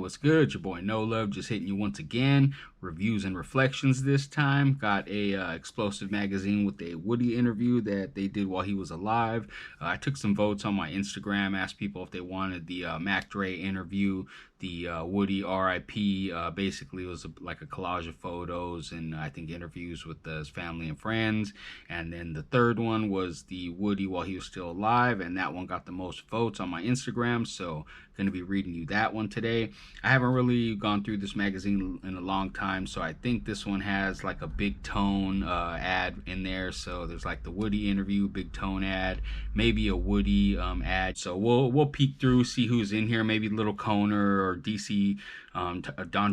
What's good? Your boy No Love just hitting you once again. Reviews and reflections this time. Got a Xplosive magazine with a Woodie interview that they did while he was alive. I took some votes on my Instagram, asked people if they wanted the Mac Dre interview, the Woodie RIP. Basically, it was like a collage of photos and I think interviews with his family and friends. And then the third one was the Woodie while he was still alive, and that one got the most votes on my Instagram. So going to be reading you that one today. I haven't really gone through this magazine in a long time, so I think this one has like a Big Tone ad in there. So there's like the Woodie interview, Big Tone ad, maybe a Woodie ad. So we'll peek through, see who's in here. Maybe Little Coner or DC Don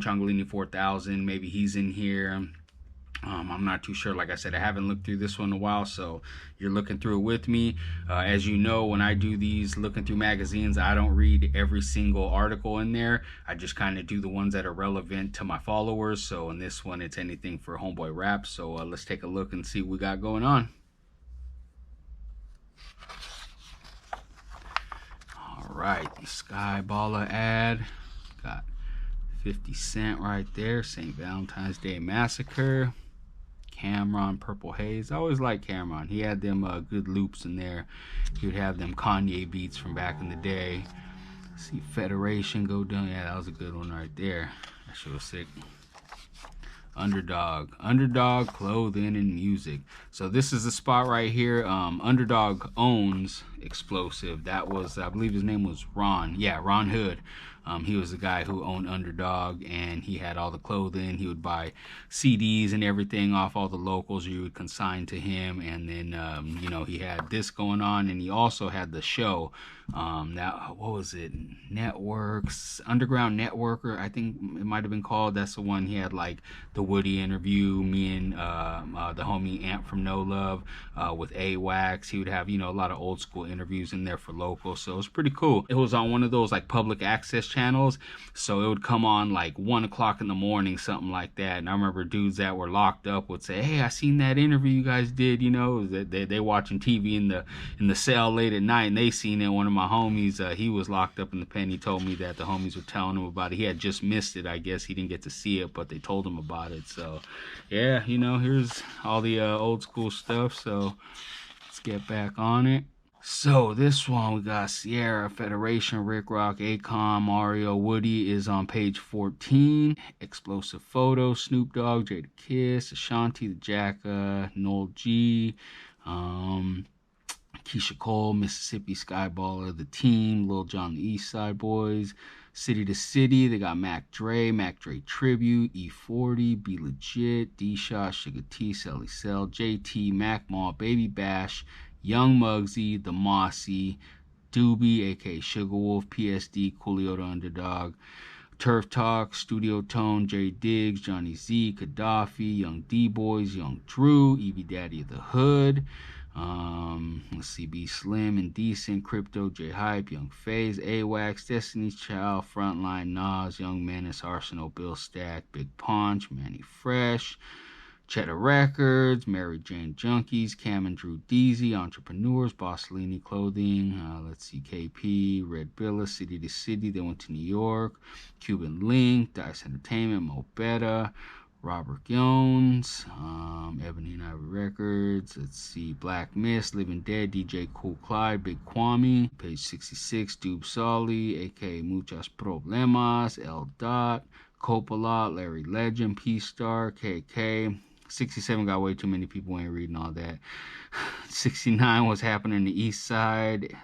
Chongolini 4000. Maybe he's in here. I'm not too sure. Like I said, I haven't looked through this one in a while, so you're looking through it with me. As you know, when I do these looking through magazines, I don't read every single article in there. I just kind of do the ones that are relevant to my followers. So in this one, it's anything for Homeboy Rap. So let's take a look and see what we got going on. All right, Skyballer ad. Got 50 Cent right there. St. Valentine's Day Massacre. Cameron, Purple Haze. I always liked Cameron. He had them good loops in there. He would have them Kanye beats from back in the day. See Federation go down. Yeah, that was a good one right there. That shit was sick. Underdog clothing and music. So this is the spot right here. Underdog owns Xplosive. That was, I believe his name was Ron. Yeah, Ron Hood. He was the guy who owned Underdog, and he had all the clothing. He would buy CDs and everything off all the locals. You would consign to him, and then you know, he had this going on, and he also had the show. Now, what was it? Networks, Underground Networker, I think it might have been called. That's the one. He had like the Woodie interview, me and the homie Amp from No Love with AWAX. He would have, you know, a lot of old school interviews in there for locals. So it was pretty cool. It was on one of those like public access channels, so it would come on like 1 o'clock in the morning, something like that. And I remember dudes that were locked up would say, "Hey, I seen that interview you guys did." You know, they watching TV in the cell late at night, and they seen it. One of my homies, he was locked up in the pen. He told me that the homies were telling him about it. He had just missed it, I guess. He didn't get to see it, but they told him about it. So yeah, you know, here's all the old school stuff. So let's get back on it. So this one, we got Sierra, Federation, Rick Rock, Akon, Mario, Woodie is on page 14. Xplosive Photo, Snoop Dogg, Jada Kiss, Ashanti, the Jacka, Noel G, Keisha Cole, Mississippi, Skyballer, The Team, Lil Jon, the East Side Boys, City to City, they got Mac Dre Tribute, E40, Be Legit, D-Shot, Sugar T, Sally Cell, JT, Mac Mall, Baby Bash, Young Muggsy, The Mossy, Doobie, aka Sugar Wolf, PSD, Coolio the Underdog, Turf Talk, Studio Tone, Jay Diggs, Johnny Z, Gaddafi, Young D-Boys, Young Drew, Evie Daddy of the Hood, let's see, B Slim, Indecent, Crypto, J Hype, Young FaZe, AWAX, Destiny's Child, Frontline, Nas, Young Menace, Arsenal, Bill Stack, Big Punch, Manny Fresh, Cheddar Records, Mary Jane Junkies, Cam and Drew Deasy, Entrepreneurs, Bossolini Clothing, let's see, KP, Red Billa, City to City, they went to New York, Cuban Link, Dice Entertainment, Mo Betta, Robert Jones, Ebony and Ivory Records, let's see, Black Mist, Living Dead, DJ Cool Clyde, Big Kwame, page 66, Dube Solly, aka Muchas Problemas, L. Dot, Coppola, Larry Legend, P-Star, KK, 67 got way too many people, ain't reading all that. 69 was happening on the East Side,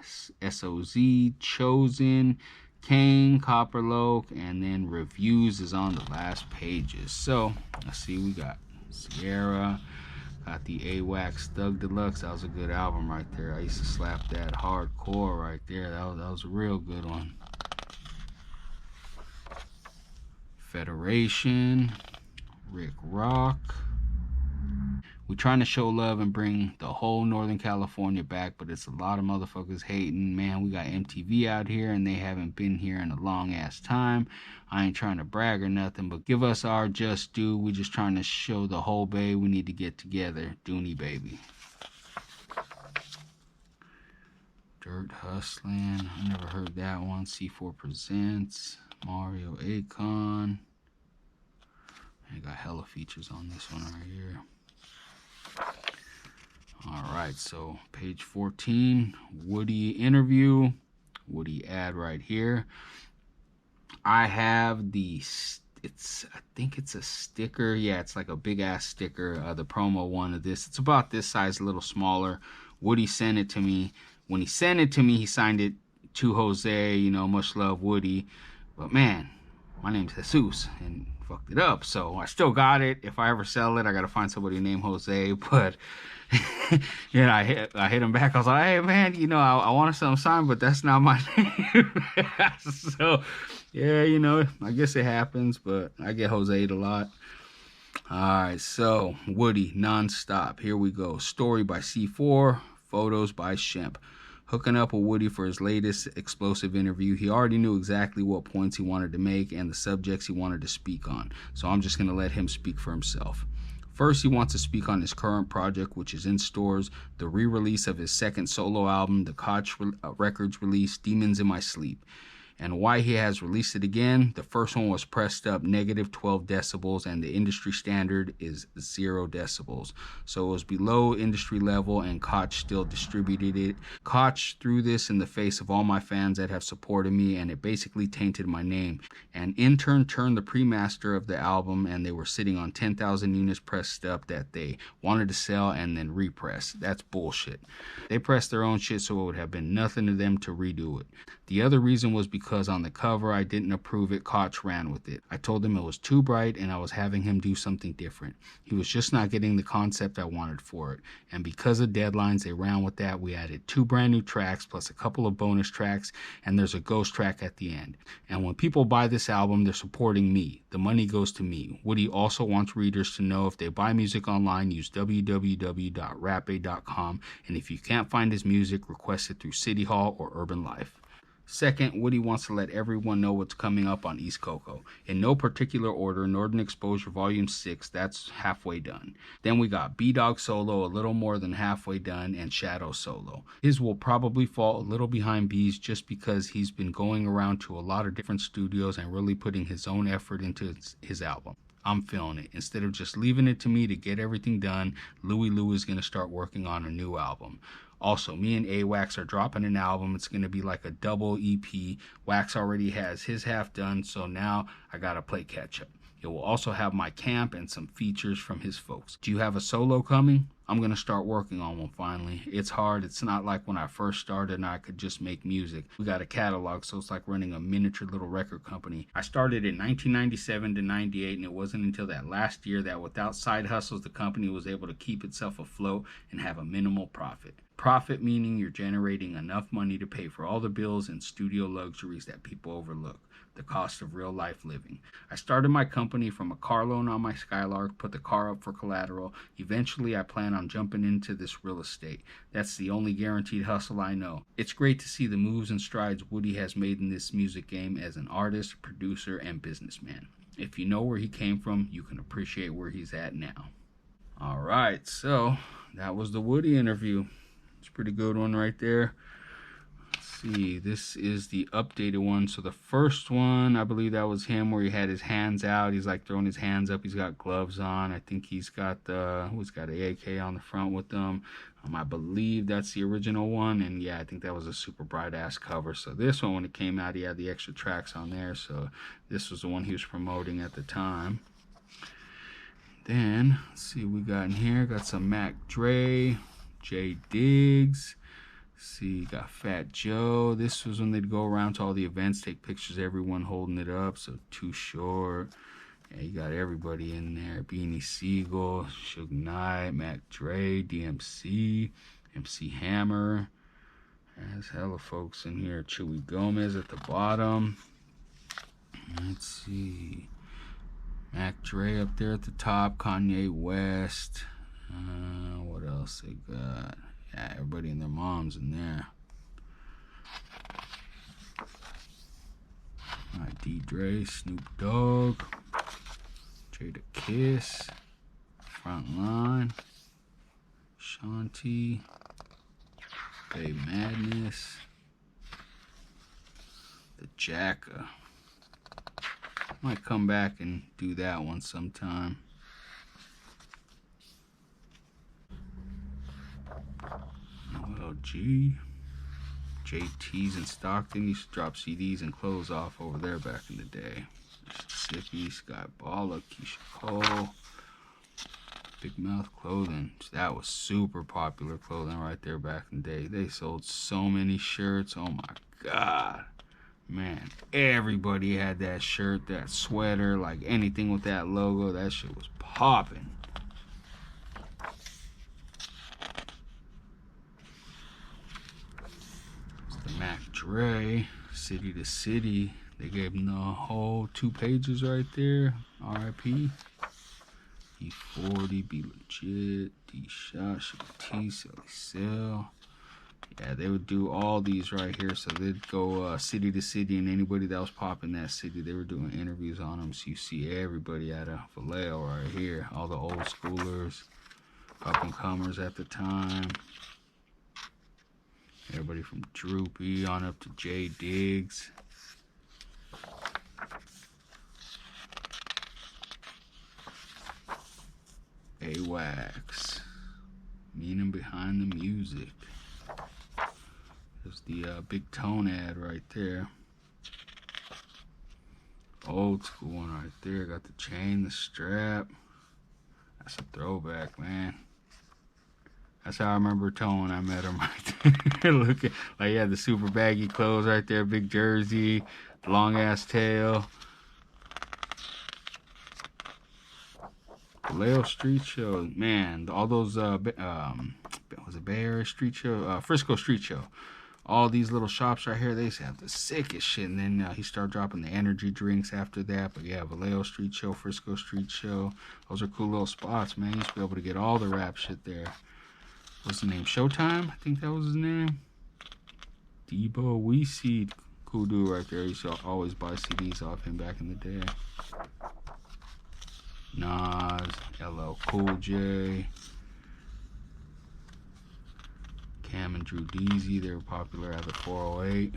SOZ, Chosen, Kane, Copperloke, and then reviews is on the last pages. So let's see, we got Sierra, got the AWAX Thug Deluxe. That was a good album right there. I used to slap that hardcore right there. That was a real good one. Federation, Rick Rock. We're trying to show love and bring the whole Northern California back, but it's a lot of motherfuckers hating. Man, we got MTV out here, and they haven't been here in a long-ass time. I ain't trying to brag or nothing, but give us our just due. We just trying to show the whole Bay we need to get together. Dooney Baby. Dirt Hustling. I never heard that one. C4 Presents. Mario Akon. I got hella features on this one right here. All right, so page 14, Woodie interview, Woodie ad right here. I have I think it's a sticker. Yeah, it's like a big ass sticker, the promo one of this. It's about this size, a little smaller. Woodie sent it to me. When he sent it to me, he signed it to Jose, you know, much love, Woodie. But man, my name's Jesus and fucked it up. So I still got it. If I ever sell it, I gotta find somebody named Jose. But yeah, I hit him back. I was like, hey man, you know, I want to sell him sign, but that's not my name. So yeah, you know, I guess it happens, but I get Jose'd a lot. All right, so Woodie nonstop. Here we go. Story by C4, photos by Shemp. Hooking up with Woodie for his latest explosive interview. He already knew exactly what points he wanted to make and the subjects he wanted to speak on. So I'm just going to let him speak for himself. First, he wants to speak on his current project, which is in stores, the re-release of his second solo album, the Koch Records release, Demons in My Sleep. And why he has released it again. The first one was pressed up negative 12 decibels, and the industry standard is 0 decibels. So it was below industry level, and Koch still distributed it. Koch threw this in the face of all my fans that have supported me, and it basically tainted my name. And in turn turned the pre-master of the album, and they were sitting on 10,000 units pressed up that they wanted to sell and then repress. That's bullshit. They pressed their own shit, so it would have been nothing to them to redo it. The other reason was because on the cover I didn't approve it. Koch ran with it. I told him it was too bright and I was having him do something different. He was just not getting the concept I wanted for it. And because of deadlines, they ran with that. We added 2 brand new tracks plus a couple of bonus tracks, and there's a ghost track at the end. And when people buy this album, they're supporting me. The money goes to me. Woodie also wants readers to know if they buy music online, use www.rapaid.com, and if you can't find his music, request it through City Hall or Urban Life. Second, Woodie wants to let everyone know what's coming up on East Coco. In no particular order, Northern Exposure Volume 6, that's halfway done. Then we got B-Dog Solo, a little more than halfway done, and Shadow Solo. His will probably fall a little behind B's just because he's been going around to a lot of different studios and really putting his own effort into his album. I'm feeling it. Instead of just leaving it to me to get everything done, Louie Lou is going to start working on a new album. Also, me and A-Wax are dropping an album. It's going to be like a double EP. Wax already has his half done, so now I got to play catch up. It will also have my camp and some features from his folks. Do you have a solo coming? I'm going to start working on one finally. It's hard. It's not like when I first started and I could just make music. We got a catalog, so it's like running a miniature little record company. I started in 1997 to 98, and it wasn't until that last year that without side hustles, the company was able to keep itself afloat and have a minimal profit. Profit meaning you're generating enough money to pay for all the bills and studio luxuries that people overlook. The cost of real life living. I started my company from a car loan on my Skylark, put the car up for collateral. Eventually, I plan on jumping into this real estate. That's the only guaranteed hustle I know. It's great to see the moves and strides Woodie has made in this music game as an artist, producer, and businessman. If you know where he came from, you can appreciate where he's at now. All right, so that was the Woodie interview. It's a pretty good one right there. See, this is the updated one. So the first one, I believe that was him where he had his hands out. He's like throwing his hands up. He's got gloves on. I think he's got an AK on the front with them. I believe that's the original one. And yeah, I think that was a super bright ass cover. So this one, when it came out, he had the extra tracks on there. So this was the one he was promoting at the time. Then, let's see what we got in here. Got some Mac Dre, J Diggs. See, got Fat Joe. This was when they'd go around to all the events, take pictures, everyone holding it up. So Too Short. Yeah, you got everybody in there. Beanie Siegel, Suge Knight, Mac Dre, DMC, MC Hammer. There's hella folks in here. Chewy Gomez at the bottom. Let's see. Mac Dre up there at the top. Kanye West. What else they got? Yeah, everybody and their moms in there. Alright, D. Dre, Snoop Dogg, Jada Kiss, Frontline, Shanti, Bay Madness, The Jacka, Might come back and do that one sometime. OLG. JT's in Stockton used to drop CDs and clothes off over there back in the day. Mississippi, Skyballer, Keisha Cole. Big Mouth Clothing. That was super popular clothing right there back in the day. They sold so many shirts. Oh my God. Man, everybody had that shirt, that sweater, like anything with that logo. That shit was popping. It's the Mac Dre, City to City. They gave him the whole 2 pages right there. R.I.P. E40, Be Legit, D-Shot, T, Silly Cell. Yeah, they would do all these right here. So they'd go city to city, and anybody that was popping that city, they were doing interviews on them. So you see everybody out of Vallejo right here. All the old schoolers, up-and-comers at the time. Everybody from Droopy on up to Jay Diggs. AWACS. Meaning behind the music. There's the Big Tone ad right there. Old school one right there. Got the chain, the strap. That's a throwback, man. That's how I remember Tone. I met him right there. Looking like he had the super baggy clothes right there. Big jersey. Long ass tail. Vallejo Street Show, man, all those was it Bay Area Street Show, Frisco Street Show, all these little shops right here, they used to have the sickest shit. And then he started dropping the energy drinks after that. But yeah, Vallejo Street Show, Frisco Street Show, those are cool little spots, man. You used to be able to get all the rap shit there. What's his name? Showtime, I think that was his name. Debo Weeseed, cool dude right there. I used to always buy CDs off him back in the day. Nas, LL Cool J, Cam and Drew Deasy, they were popular at the 408.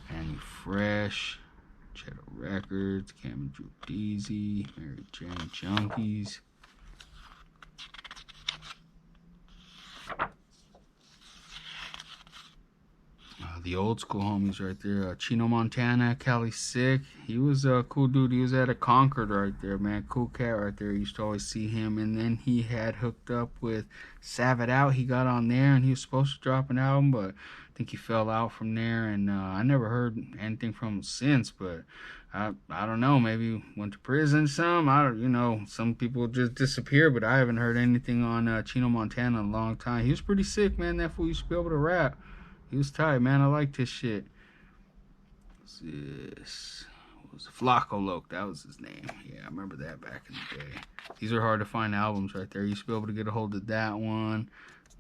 Annie Fresh, Cheddar Records, Cam and Drew Deasy, Mary Jane Junkies. The old school homies right there. Chino Montana, Cali Sick. He was a cool dude. He was at a Concord right there, man. Cool cat right there. You used to always see him. And then he had hooked up with Sav It Out. He got on there and he was supposed to drop an album, but I think he fell out from there. And I never heard anything from him since, but I don't know. Maybe went to prison some. Some people just disappear, but I haven't heard anything on Chino Montana in a long time. He was pretty sick, man. That fool used to be able to rap. He was tight, man. I liked his shit. What's this? What was it? Flacco Loc. That was his name. Yeah, I remember that back in the day. These are hard to find albums right there. You used to be able to get a hold of that one.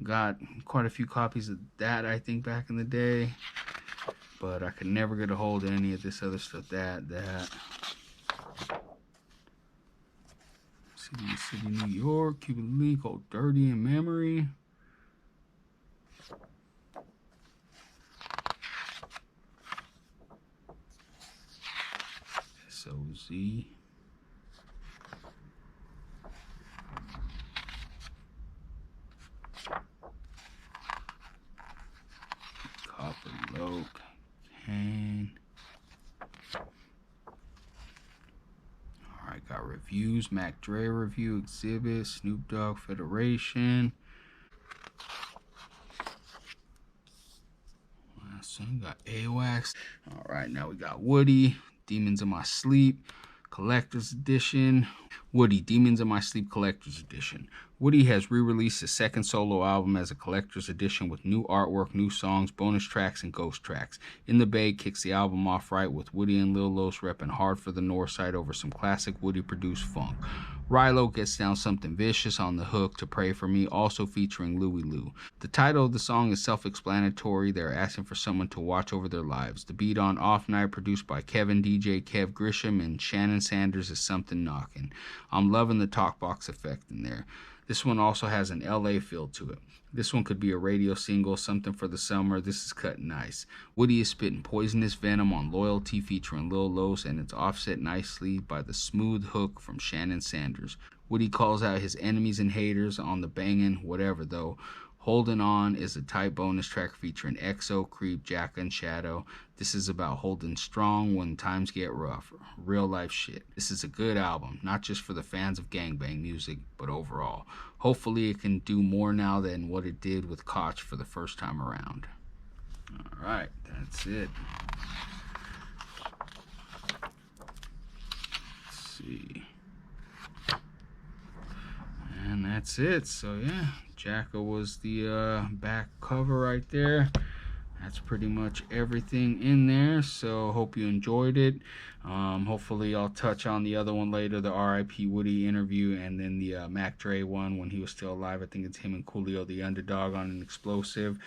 Got quite a few copies of that, I think, back in the day. But I could never get a hold of any of this other stuff. That. City, New York. Cuban Link. Old Dirty in Memory. SOZ. Copper Loc. Kane. Alright, got reviews. Mac Dre review. Exhibit. Snoop Dogg Federation. Last one, got AWACS. Alright, now we got Woodie. Demons in My Sleep, Collector's Edition. Woodie, Demons in My Sleep Collector's Edition. Woodie has re-released his second solo album as a collector's edition with new artwork, new songs, bonus tracks, and ghost tracks. In the Bay kicks the album off right with Woodie and Lil Los repping hard for the north side over some classic Woodie-produced funk. Rilo gets down something vicious on the hook to Pray For Me, also featuring Louie Lou. The title of the song is self-explanatory. They're asking for someone to watch over their lives. The beat on Off Night, produced by Kevin DJ, Kev Grisham, and Shannon Sanders, is something knocking. I'm loving the talk box effect in there. This one also has an LA feel to it. This one could be a radio single, something for the summer. This is cut nice. Woodie is spitting poisonous venom on Loyalty featuring Lil Los, and it's offset nicely by the smooth hook from Shannon Sanders. Woodie calls out his enemies and haters on the bangin' whatever though. Holding On is a tight bonus track featuring EXO, Creep, Jacka, and Shadow. This is about holding strong when times get rough. Real life shit. This is a good album, not just for the fans of gangbang music, but overall. Hopefully it can do more now than what it did with Koch for the first time around. Alright, that's it. Let's see. And that's it. So yeah, Jacka was the back cover right there. That's pretty much everything in there. So hope you enjoyed it. Hopefully I'll touch on the other one later, the R.I.P. Woodie interview, and then the Mac Dre one when he was still alive. I think it's him and Coolio, the Underdog, on an Xplosive.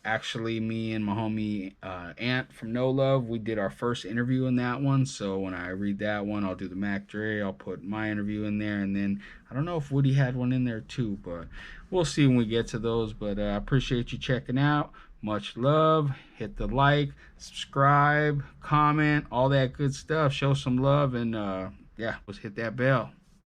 Actually, me and my homie Ant from No Love, we did our first interview in that one. So when I read that one, I'll do the Mac Dre. I'll put my interview in there, and then I don't know if Woodie had one in there too, but we'll see when we get to those. But I appreciate you checking out. Much love. Hit the like, subscribe, comment, all that good stuff. Show some love, and yeah, let's hit that bell.